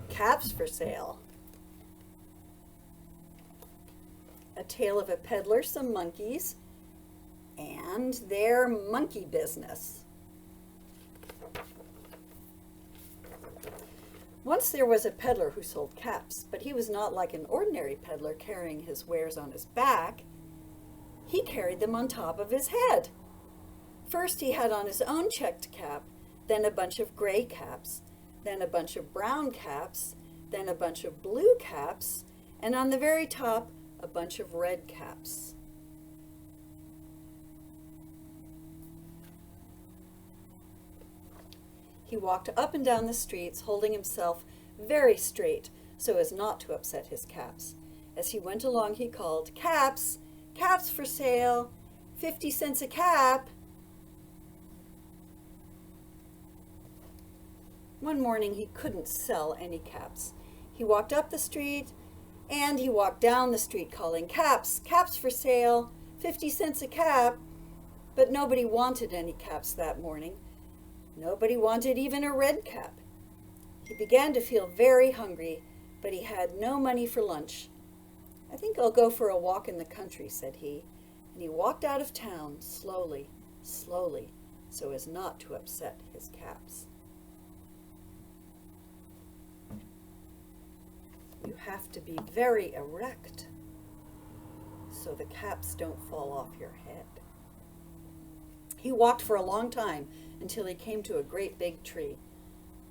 Caps for sale. A tale of a peddler, some monkeys, and their monkey business. Once there was a peddler who sold caps, but he was not like an ordinary peddler carrying his wares on his back. He carried them on top of his head. First he had on his own checked cap, then a bunch of gray caps, then a bunch of brown caps, then a bunch of blue caps, and on the very top, a bunch of red caps. He walked up and down the streets, holding himself very straight so as not to upset his caps. As he went along, he called, "Caps! Caps for sale! 50 cents a cap!" One morning, he couldn't sell any caps. He walked up the street, and he walked down the street calling, "Caps! Caps for sale! 50 cents a cap!" But nobody wanted any caps that morning. Nobody wanted even a red cap. He began to feel very hungry, but he had no money for lunch. "I think I'll go for a walk in the country," said he, and he walked out of town slowly, slowly, so as not to upset his caps. You have to be very erect so the caps don't fall off your head. He walked for a long time until he came to a great big tree.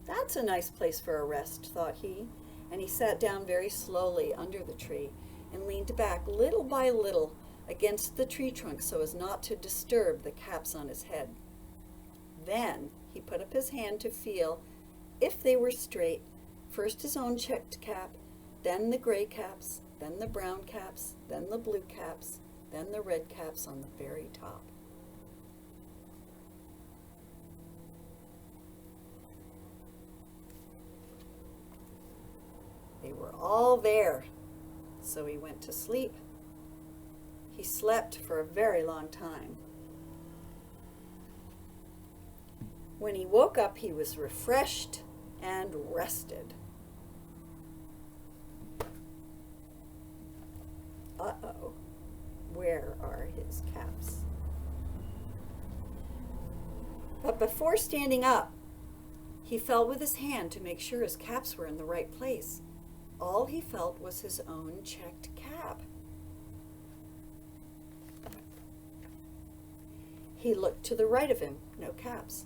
"That's a nice place for a rest," thought he, and he sat down very slowly under the tree and leaned back little by little against the tree trunk so as not to disturb the caps on his head. Then he put up his hand to feel if they were straight, first his own checked cap, then the gray caps, then the brown caps, then the blue caps, then the red caps on the very top. They were all there, so he went to sleep. He slept for a very long time. When he woke up, he was refreshed and rested. Uh-oh, where are his caps? But before standing up, he felt with his hand to make sure his caps were in the right place. All he felt was his own checked cap. He looked to the right of him, no caps.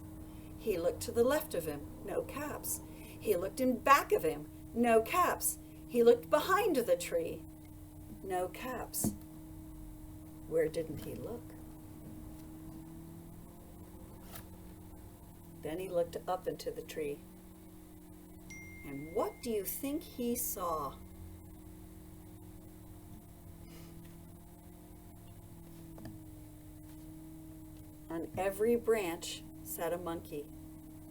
He looked to the left of him, no caps. He looked in back of him, no caps. He looked behind the tree, no caps. Where didn't he look? Then he looked up into the tree. And what do you think he saw? On every branch sat a monkey.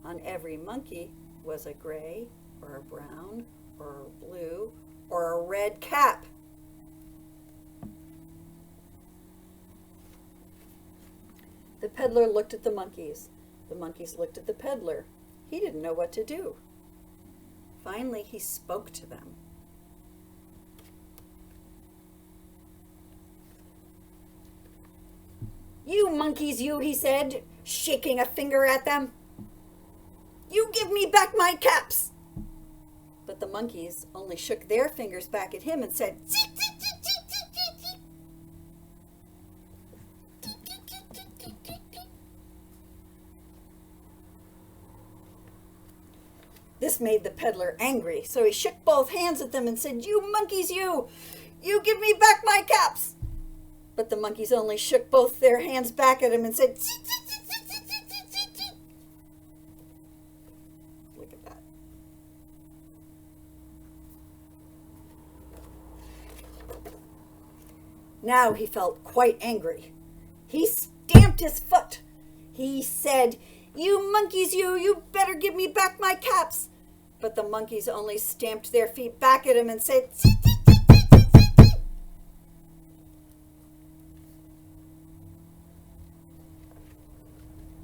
On every monkey was a gray or a brown or a blue or a red cap. The peddler looked at the monkeys. The monkeys looked at the peddler. He didn't know what to do. Finally, he spoke to them. "You monkeys, you," he said, shaking a finger at them. "You give me back my caps." But the monkeys only shook their fingers back at him and said, "Zip, zip, zip, zip, zip, zip, zip." This made the peddler angry, so he shook both hands at them and said, "You monkeys, you give me back my caps." But the monkeys only shook both their hands back at him and said, "Zip, zip, zip, zip, zip, zip, zip, zip, zip." Look at that. Now he felt quite angry. He stamped his foot. He said, "You monkeys, you better give me back my caps." But the monkeys only stamped their feet back at him and said, "Zip, zip, zip, zip, zip, zip, zip."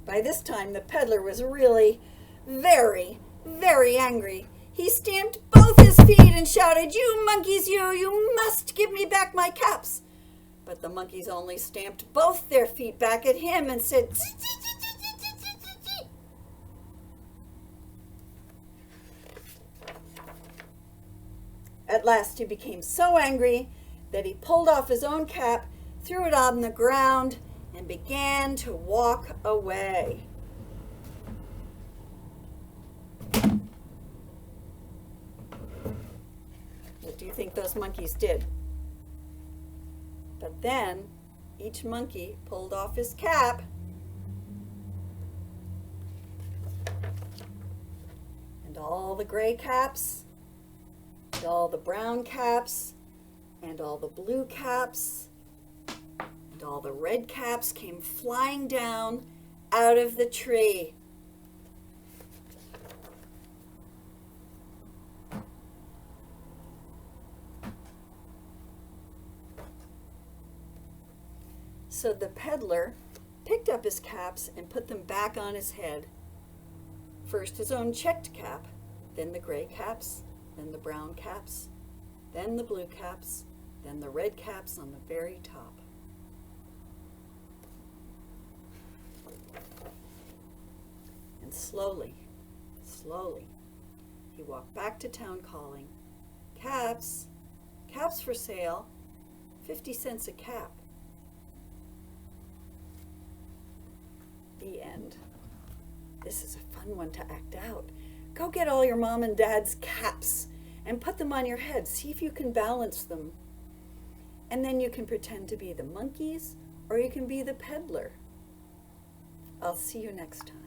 By this time, the peddler was really very, very angry. He stamped both his feet and shouted, "You monkeys, you must give me back my caps." But the monkeys only stamped both their feet back at him and said, "Tee, tee, tee, tee, tee, tee, tee, tee, tee." At last he became so angry that he pulled off his own cap, threw it on the ground, and began to walk away. What do you think those monkeys did? But then each monkey pulled off his cap and all the gray caps and all the brown caps and all the blue caps and all the red caps came flying down out of the tree. So the peddler picked up his caps and put them back on his head. First his own checked cap, then the gray caps, then the brown caps, then the blue caps, then the red caps on the very top. And slowly, slowly, he walked back to town calling, "Caps, caps for sale, 50 cents a cap." The end. This is a fun one to act out. Go get all your mom and dad's caps and put them on your head. See if you can balance them. And then you can pretend to be the monkeys or you can be the peddler. I'll see you next time.